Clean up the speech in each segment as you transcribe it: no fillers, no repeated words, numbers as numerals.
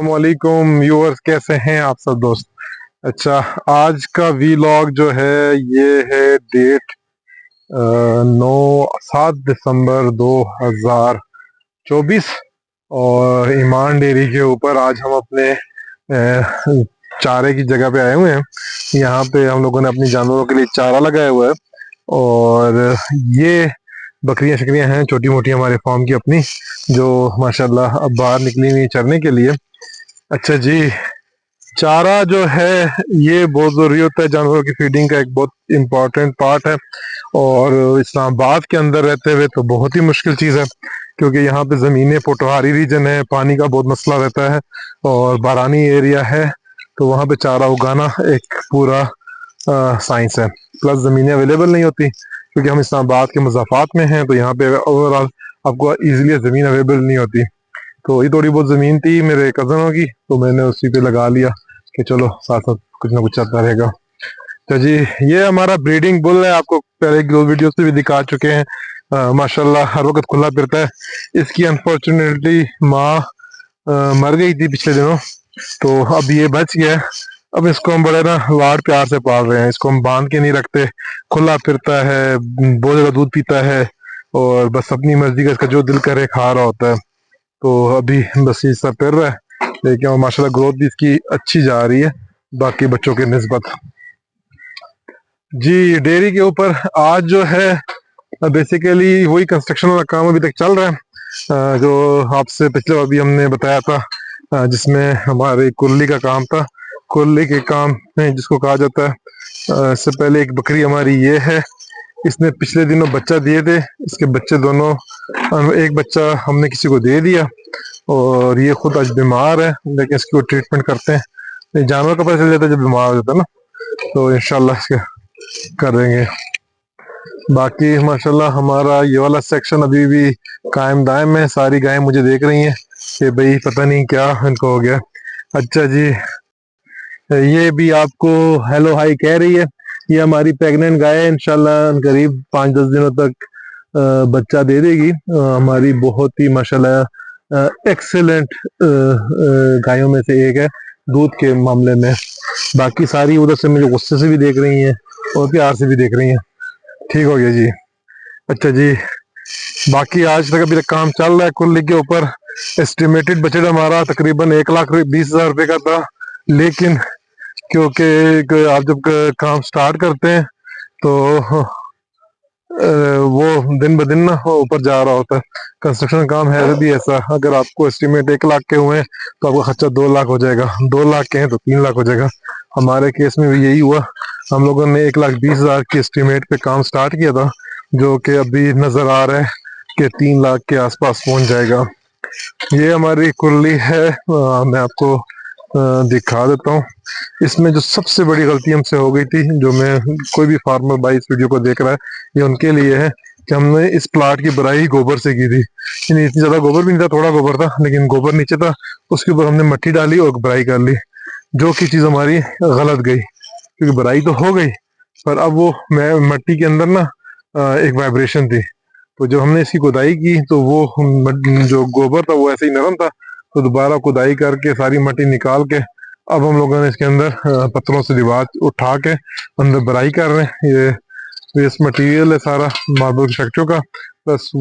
वालेकुम व्यूअर्स, कैसे हैं आप सब दोस्त। अच्छा, आज का वीलॉग जो है ये है डेट 7 दिसंबर 2024। और ईमान डेयरी के ऊपर आज हम अपने चारे की जगह पे आए हुए हैं। यहाँ पे हम लोगों ने अपनी जानवरों के लिए चारा लगाया हुआ है। और ये बकरियां शकरियां हैं छोटी मोटी हमारे फार्म की अपनी, जो माशाल्लाह अब बाहर निकली हुई चरने के लिए। अच्छा जी, चारा जो है ये बहुत ज़रूरी होता है, जानवरों की फीडिंग का एक बहुत इम्पोर्टेंट पार्ट है। और इस्लामाबाद के अंदर रहते हुए तो बहुत ही मुश्किल चीज़ है, क्योंकि यहाँ पे ज़मीनें पोटोहारी रीजन है, पानी का बहुत मसला रहता है और बारानी एरिया है। तो वहाँ पे चारा उगाना एक पूरा साइंस है। प्लस ज़मीनें अवेलेबल नहीं होती, क्योंकि हम इस्लामाबाद के मज़ाफ़ात में हैं, तो यहाँ पे ओवरऑल आपको ईजिली ज़मीन अवेलेबल नहीं होती। तो ये थोड़ी बहुत ज़मीन थी मेरे कज़नों की, तो मैंने उसी पे लगा लिया कि चलो साथ साथ कुछ ना कुछ चलता रहेगा। तो जी, ये हमारा ब्रीडिंग बुल है, आपको पहले दो वीडियो से भी दिखा चुके हैं। माशाल्लाह हर वक्त खुला फिरता है। इसकी अनफॉर्चुनेटली माँ मर गई थी पिछले दिनों, तो अब ये बच गया है। अब इसको हम बड़े ना लाड प्यार से पाल रहे हैं। इसको हम बांध के नहीं रखते, खुला फिरता है, बहुत ज़्यादा दूध पीता है और बस अपनी मर्जी का इसका जो दिल करे खा रहा होता है। तो अभी बस ये सब कर रहा है, लेकिन माशाल्लाह ग्रोथ भी इसकी अच्छी जा रही है बाकी बच्चों के निस्बत। जी, डेयरी के ऊपर आज जो है बेसिकली वही कंस्ट्रक्शन वाला काम अभी तक चल रहा है, जो आपसे पिछले अभी हमने बताया था, जिसमें हमारे कुर्ली का काम था। कुर्ली के काम में जिसको कहा जाता है, इससे पहले एक बकरी हमारी ये है, इसने पिछले दिनों बच्चा दिए थे। इसके बच्चे दोनों, एक बच्चा हमने किसी को दे दिया और ये खुद आज बीमार है, लेकिन इसकी वो ट्रीटमेंट करते हैं। जानवर का पता चल जाता है जब बीमार हो जाता है ना, तो इंशाल्लाह इसके कर देंगे। बाकी माशाल्लाह हमारा ये वाला सेक्शन अभी भी कायम दायम है। सारी गायें मुझे देख रही हैं कि भाई पता नहीं क्या इनको हो गया। अच्छा जी, ये भी आपको हेलो हाई कह रही है। ये हमारी प्रेग्नेंट गाय है, इंशाल्लाह करीब 5-10 दिनों तक बच्चा दे देगी। हमारी बहुत ही माशाल्लाह एक्सेलेंट गायों में से एक है दूध के मामले में। बाकी सारी उधर से मुझे गुस्से से भी देख रही हैं और प्यार से भी देख रही हैं। ठीक हो गया जी। अच्छा जी, बाकी आज तक अभी तक काम चल रहा है कुल्ली के ऊपर। एस्टिमेटेड बजट हमारा तकरीबन 1,20,000 रुपये का था, लेकिन क्योंकि आप जब काम स्टार्ट करते हैं तो वो दिन ब दिन ना ऊपर जा रहा होता है। कंस्ट्रक्शन काम है भी ऐसा, अगर आपको एस्टिमेट 1 लाख के हुए तो आपका खर्चा 2 लाख हो जाएगा, 2 लाख के हैं तो 3 लाख हो जाएगा। हमारे केस में भी यही हुआ। हम लोगों ने 1,20,000 की एस्टिमेट पे काम स्टार्ट किया था, जो कि अभी नजर आ रहा है कि 3 लाख के आसपास पहुंच जाएगा। ये हमारी कुर्ली है, मैं आपको दिखा देता हूँ। इसमें जो सबसे बड़ी गलती हमसे हो गई थी, जो मैं कोई भी फार्मर भाई इस वीडियो को देख रहा है ये उनके लिए है, कि हमने इस प्लाट की बराई गोबर से की थी। यानी इतनी ज्यादा गोबर भी नहीं था, थोड़ा गोबर था, लेकिन गोबर नीचे था, उसके ऊपर हमने मिट्टी डाली और बराई कर ली, जो कि चीज हमारी गलत गई। क्योंकि बराई तो हो गई, पर अब वो मिट्टी के अंदर ना एक वाइब्रेशन थी। तो जब हमने इसकी खुदाई की तो वो जो गोबर था वो ऐसे ही नरम था, तो दोबारा खुदाई करके सारी मिट्टी निकाल के अब हम लोगों ने इसके अंदर पत्थरों से दीवार उठा के अंदर बराई कर रहे हैं। ये वेस्ट मटेरियल है सारा, मार्बल स्ट्रक्चर का, प्लस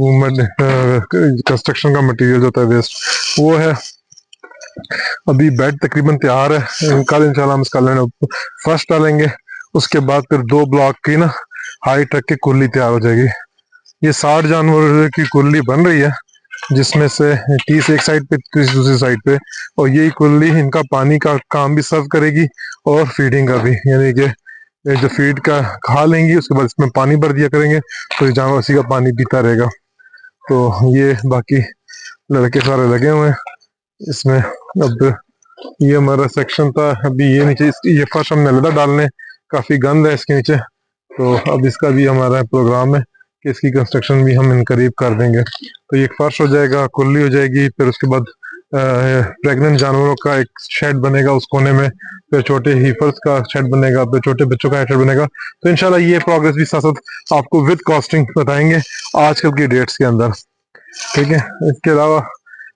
कंस्ट्रक्शन का मटेरियल जो होता है वेस्ट वो है। अभी बेड तकरीबन तैयार है, कल इंशाल्लाह हम इसका फर्स्ट डालेंगे। उसके बाद फिर 2 ब्लॉक की ना हाइट रख के कुल्ली तैयार हो जाएगी। ये 60 जानवर की कुल्ली बन रही है, जिसमें से 30 एक साइड पे, 30 दूसरी साइड पे। और यही कुल्ली इनका पानी का काम भी सर्व करेगी और फीडिंग का भी, यानी कि ये जो फीड का खा लेंगी उसके बाद इसमें पानी भर दिया करेंगे, तो ये जानवर उसी का पानी पीता रहेगा। तो ये बाकी लड़के सारे लगे हुए हैं इसमें। अब ये हमारा सेक्शन था, अभी ये नीचे ये फर्श हमने अलग डालने, काफी गंद है इसके नीचे, तो अब इसका भी हमारा प्रोग्राम है कि इसकी कंस्ट्रक्शन भी हम इन करीब कर देंगे। तो ये फर्श हो जाएगा, कुल्ली हो जाएगी, फिर उसके बाद प्रेग्नेंट जानवरों का एक शेड बनेगा उस कोने में, फिर छोटे हीफर्स का शेड बनेगा, फिर छोटे बच्चों का शेड बनेगा। तो इंशाल्लाह ये प्रोग्रेस भी साथ साथ आपको विद कॉस्टिंग बताएंगे आजकल की डेट्स के अंदर। ठीक है, इसके अलावा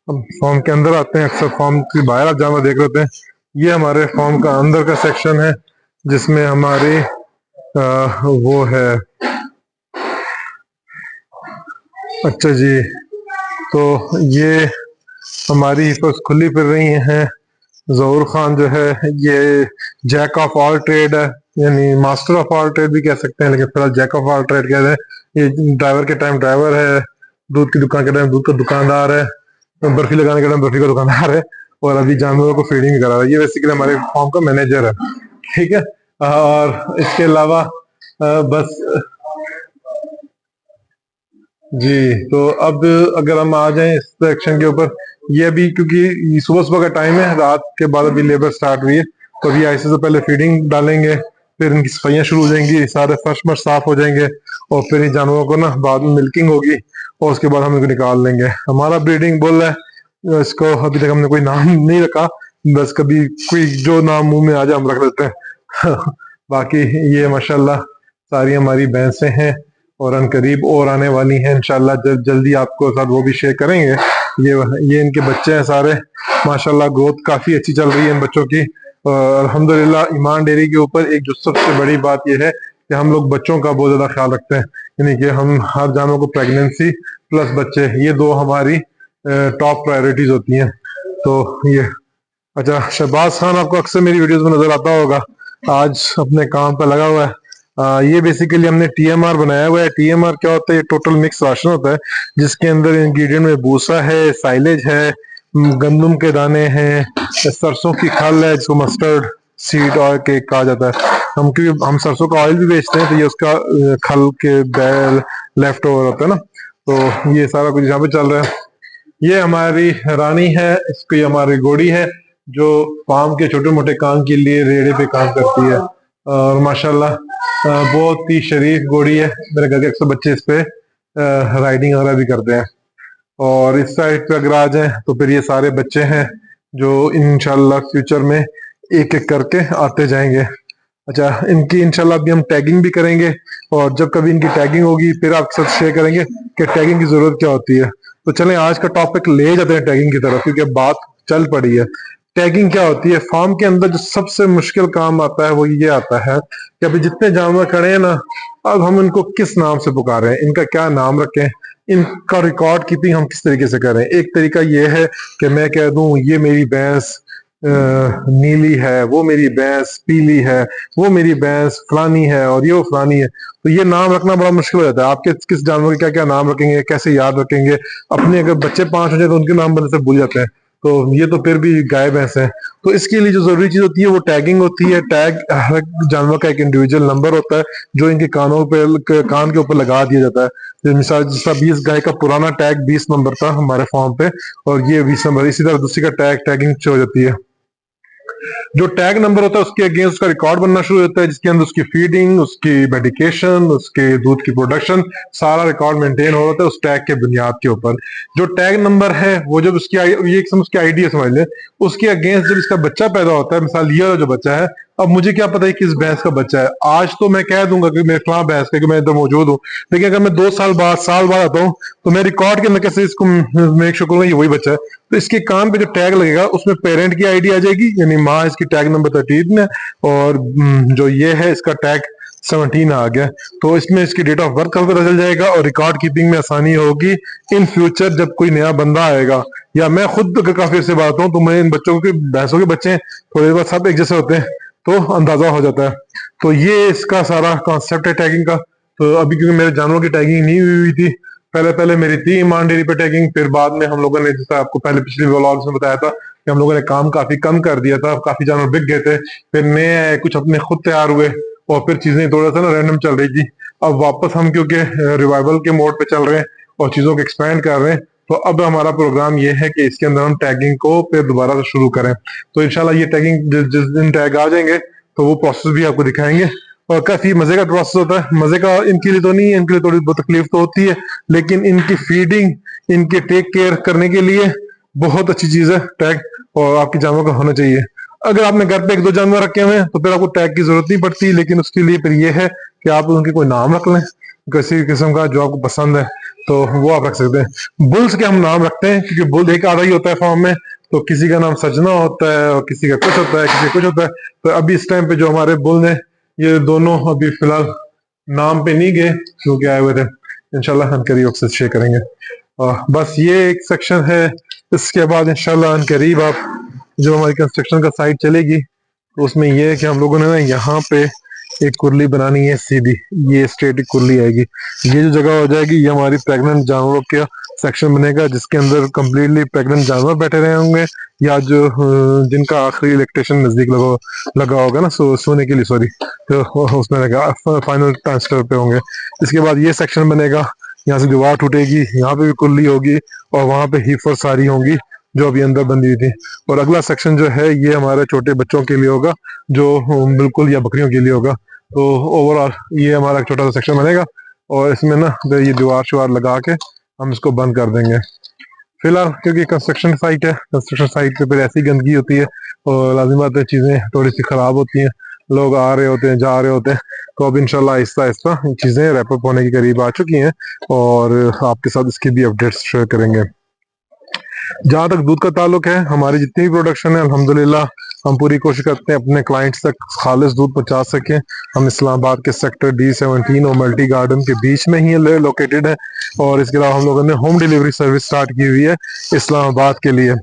हम फॉर्म के अंदर आते हैं। अक्सर फॉर्म के बाहर आप जानवर देख रहे होते हैं। ये हमारे फॉर्म का अंदर का सेक्शन है, जिसमें हमारी वो है। अच्छा जी, तो ये हमारी हिफज खुली फिर रही हैं। जहूर खान जो है ये जैक ऑफ ऑल ट्रेड है, यानी मास्टर ऑफ ऑल ट्रेड भी कह सकते हैं, लेकिन फिलहाल जैक ऑफ ऑल ट्रेड कहते हैं। ये ड्राइवर के टाइम ड्राइवर है, दूध की दुकान के टाइम दूध का दुकानदार है, बर्फी लगाने के टाइम बर्फी का दुकानदार है, और अभी जानवरों को फीडिंग भी करा रहा है। ये बेसिकली हमारे फॉर्म का मैनेजर है। ठीक है। और इसके अलावा बस जी, तो अब अगर हम आ जाएं इस सेक्शन के ऊपर, ये अभी क्योंकि सुबह सुबह का टाइम है, रात के बाद अभी लेबर स्टार्ट हुई है, तो अभी ऐसे से पहले फीडिंग डालेंगे, फिर इनकी सफाइयाँ शुरू हो जाएंगी, सारे फर्श मर्श साफ हो जाएंगे, और फिर इन जानवरों को ना बाद में मिल्किंग होगी, और उसके बाद हम इनको निकाल लेंगे। हमारा ब्रीडिंग बुल है, इसको अभी तक हमने कोई नाम नहीं रखा, बस कभी कोई जो नाम मुंह में आ जाए हम रख देते हैं। बाकी ये माशाल्लाह सारी हमारी भैंसें हैं, और अनकरीब और आने वाली हैं इंशाल्लाह। जल्दी आपको साथ वो भी शेयर करेंगे। ये इनके बच्चे हैं सारे, माशाल्लाह ग्रोथ काफी अच्छी चल रही है इन बच्चों की। और अल्हम्दुलिल्लाह ईमान डेयरी के ऊपर एक जो सबसे बड़ी बात यह है कि हम लोग बच्चों का बहुत ज्यादा ख्याल रखते हैं, यानी कि हम हर जानवर को प्रेगनेंसी प्लस बच्चे, ये दो हमारी टॉप प्रायोरिटीज होती हैं। तो ये अच्छा, शहबाज खान आपको अक्सर मेरी वीडियोस में नजर आता होगा, आज अपने काम पर लगा हुआ है। ये बेसिकली हमने टीएमआर बनाया हुआ है। टीएमआर क्या होता है? ये टोटल मिक्स राशन होता है, जिसके अंदर इंग्रेडिएंट में भूसा है, साइलेज है, गंदम के दाने हैं, सरसों की खल है जिसको मस्टर्ड सीड ऑयल के कहा जाता है। क्योंकि हम सरसों का ऑयल भी बेचते हैं, तो ये उसका खल के बैल लेफ्ट ओवर होता है ना, तो ये सारा कुछ यहाँ पे चल रहा है। ये हमारी रानी है, इसको ये हमारी घोड़ी है, जो फार्म के छोटे मोटे काम के लिए रेड़े पे काम करती है, और माशाल्लाह बहुत ही शरीफ घोड़ी है। मेरे घर के अक्सर बच्चे इस पे राइडिंग वगैरह भी करते हैं। और इस साइड पे अगर आ जाए तो फिर ये सारे बच्चे हैं जो इंशाल्लाह फ्यूचर में एक एक करके आते जाएंगे। अच्छा, इनकी इंशाल्लाह अभी हम टैगिंग भी करेंगे, और जब कभी इनकी टैगिंग होगी फिर आपके साथ शेयर करेंगे कि टैगिंग की जरूरत क्या होती है। तो चलें आज का टॉपिक ले जाते हैं टैगिंग की तरफ, क्योंकि बात चल पड़ी है। टैगिंग क्या होती है? फार्म के अंदर जो सबसे मुश्किल काम आता है वो ये आता है कि अभी जितने जानवर खड़े हैं ना, अब हम इनको किस नाम से पुकारें, इनका क्या नाम रखें, इनका रिकॉर्ड कीपिंग हम किस तरीके से करें। एक तरीका ये है कि मैं कह दूं ये मेरी भैंस नीली है, वो मेरी भैंस पीली है, वो मेरी भैंस फलानी है, और ये वो फलानी है। तो ये नाम रखना बड़ा मुश्किल हो जाता है। आपके किस जानवर के क्या क्या नाम रखेंगे, कैसे याद रखेंगे। अपने अगर बच्चे 5 हो जाए तो उनके नाम बनने से भूल जाते हैं, तो ये तो फिर भी गाय भैंस है। तो इसके लिए जो जरूरी चीज होती है वो टैगिंग होती है। टैग हर जानवर का एक इंडिविजुअल नंबर होता है, जो इनके कानों पे कान के ऊपर लगा दिया जाता है। तो मिसाल जिस तरह 20 गाय का पुराना टैग 20 नंबर था हमारे फॉर्म पे, और ये 20 नंबर, इसी तरह दूसरी का टैगिंग हो जाती है। जो टैग नंबर होता है उसके अगेंस्ट उसका रिकॉर्ड बनना शुरू होता है, जिसके अंदर उसकी फीडिंग, उसकी मेडिकेशन, उसके दूध की प्रोडक्शन, सारा रिकॉर्ड मेंटेन हो रहा है उस टैग के बुनियाद के ऊपर। जो टैग नंबर है वो जब उसकी ये उसकी आईडी है समझ लें, उसके अगेंस्ट जब इसका बच्चा पैदा होता है, मिसाल ये वाला जो बच्चा है, अब मुझे क्या पता है किस भैंस का बच्चा है। आज तो मैं कह दूंगा कि मेरे फलां भैंस का, कि मैं इधर मौजूद हूँ, लेकिन अगर मैं 2 साल बाद साल बाद आता हूँ तो मैं रिकॉर्ड के अंदर कैसे इसको मेक श्योर करूंगा ये वही बच्चा है। तो इसके कान पे जो टैग लगेगा उसमें पेरेंट की आईडी आ जाएगी, यानी माँ इसकी टैग नंबर 13 है, और जो ये है इसका टैग 17 आ गया। तो इसमें इसकी डेट ऑफ बर्थ का पता चल जाएगा, और रिकॉर्ड कीपिंग में आसानी होगी इन फ्यूचर जब कोई नया बंदा आएगा, या मैं खुद अगर काफी से बात हूँ तो मैं इन बच्चों के भैंसों के बच्चे थोड़ी देर बाद सब एक जैसे होते हैं, तो अंदाजा हो जाता है। तो ये इसका सारा कॉन्सेप्ट है टैगिंग का। तो अभी क्योंकि मेरे जानवरों की टैगिंग नहीं हुई थी, पहले पहले मेरी थी ईमान डेयरी पे टैगिंग, फिर बाद में हम लोगों ने, जैसा आपको पहले पिछले व्लॉग्स में बताया था, कि हम लोगों ने काम काफी कम कर दिया था, काफी जानवर बिक गए थे, फिर नए कुछ अपने खुद तैयार हुए, और फिर चीजें थोड़ा सा ना रैंडम चल रही थी। अब वापस हम क्योंकि रिवाइवल के मोड पे चल रहे हैं और चीजों को एक्सपेंड कर रहे हैं, तो अब हमारा प्रोग्राम ये है कि इसके अंदर हम टैगिंग को फिर दोबारा से शुरू करें। तो इंशाल्लाह ये टैगिंग जिस दिन टैग आ जाएंगे तो वो प्रोसेस भी आपको दिखाएंगे, और काफी मजे का प्रोसेस होता है। मजे का इनके लिए तो नहीं है, इनके लिए थोड़ी बहुत तकलीफ तो होती है, लेकिन इनकी फीडिंग, इनके टेक केयर करने के लिए बहुत अच्छी चीज है टैग, और आपके जानवर का होना चाहिए। अगर आपने घर पे 1-2 जानवर रखे हुए हैं तो फिर आपको टैग की जरूरत नहीं पड़ती, लेकिन उसके लिए फिर ये है कि आप उनके कोई नाम रख लें किसी किस्म का जो आपको पसंद है। तो वो आप रख सकते हैं। बुल्स के हम नाम रखते हैं क्योंकि बुल एक आधा ही होता है फॉर्म में, तो किसी का नाम सजना होता है और किसी का कुछ होता है, किसी का कुछ होता है। तो अभी इस टाइम पे जो हमारे बुल ने, ये दोनों अभी फिलहाल नाम पे नहीं गए क्योंकि आए हुए थे। इंशाल्लाह हम करीब आपसे शेयर करेंगे। बस ये एक सेक्शन है। इसके बाद इंशाल्लाह करीब आप जो हमारी कंस्ट्रक्शन का साइट चलेगी तो उसमें ये है कि हम लोगों ने ना यहाँ पे एक कुर्ली बनानी है सीधी, ये स्ट्रेट एक कुर्ली आएगी। ये जो जगह हो जाएगी ये हमारी प्रेग्नेंट जानवरों का सेक्शन बनेगा, जिसके अंदर कम्प्लीटली प्रेग्नेंट जानवर बैठे रहे होंगे या जो जिनका आखिरी इलेक्ट्रेशन नजदीक लगा होगा ना, सोने के लिए, सॉरी, तो उसमें लगा फाइनल ट्रांसफर पे होंगे। इसके बाद ये सेक्शन बनेगा, यहाँ से दीवार टूटेगी, यहाँ पे भी कुर्ली होगी और वहां पे हीफर सारी होंगी जो अभी अंदर बंदी हुई थी। और अगला सेक्शन जो है ये हमारे छोटे बच्चों के लिए होगा, जो बिल्कुल या बकरियों के लिए होगा। तो ओवरऑल ये हमारा छोटा सा सेक्शन बनेगा और इसमें ना ये दीवार शुवार लगा के हम इसको बंद कर देंगे फिलहाल, क्योंकि कंस्ट्रक्शन साइट है। कंस्ट्रक्शन साइट पे फिर ऐसी गंदगी होती है और लाजिम बात है चीजें थोड़ी सी खराब होती हैं, लोग आ रहे होते हैं, जा रहे होते हैं। तो अब इंशाल्लाह आहिस्ता आहिस्ता चीजें रैपअप होने के करीब आ चुकी हैं और आपके साथ इसकी भी अपडेट्स शेयर करेंगे। जहाँ तक दूध का ताल्लुक है, हमारी जितनी भी प्रोडक्शन है अल्हम्दुलिल्लाह हम पूरी कोशिश करते हैं अपने क्लाइंट्स तक खालिस दूध पहुंचा सकें। हम इस्लामाबाद के सेक्टर D17 और मल्टी गार्डन के बीच में ही लोकेटेड है और इसके अलावा हम लोगों ने होम डिलीवरी सर्विस स्टार्ट की हुई है इस्लामाबाद के लिए।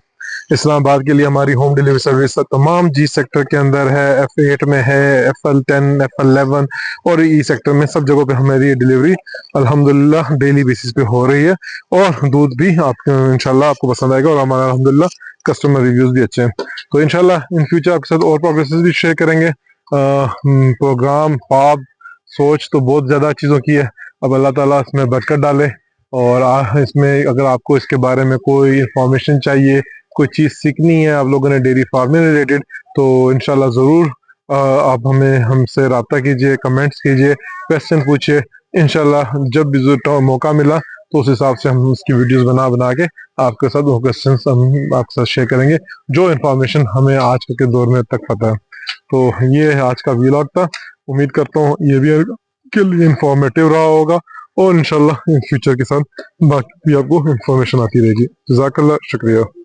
इस्लामाबाद के लिए हमारी होम डिलीवरी सर्विस तमाम जी सेक्टर के अंदर है, F8 में है, FL10, FL11 और ई सेक्टर में, सब जगहों पे हमारी डिलीवरी अल्हम्दुलिल्लाह डेली बेसिस पे हो रही है और दूध भी आपको इंशाल्लाह आपको पसंद आएगा और हमारा अल्हम्दुलिल्लाह कस्टमर रिव्यूज भी अच्छे हैं। तो इंशाल्लाह इन फ्यूचर आपके साथ और प्रोग्रेस भी शेयर करेंगे। प्रोग्राम ख्वाब सोच तो बहुत ज्यादा चीजों की है, अब अल्लाह ताला इसमें बरकत डाले। और इसमें अगर आपको इसके बारे में कोई इंफॉर्मेशन चाहिए, कोई चीज सीखनी है आप लोगों ने डेयरी फार्मिंग रिलेटेड, तो इंशाल्लाह जरूर आप हमें हमसे रब्ता कीजिए, कमेंट्स कीजिए, क्वेश्चन पूछिए। इंशाल्लाह जब भी मौका मिला तो उस हिसाब से हम उसकी वीडियोस बना बना के आपके साथ वो क्वेश्चन हम आपके साथ शेयर करेंगे जो इन्फॉर्मेशन हमें आज के दौर में तक पता है। तो ये आज का व्लॉग था, उम्मीद करता हूँ ये भी के लिए इंफॉर्मेटिव रहा होगा और इंशाल्लाह इन फ्यूचर के साथ बाकी भी आपको इंफॉर्मेशन आती रहेगी। जज़ाकल्लाह, शुक्रिया।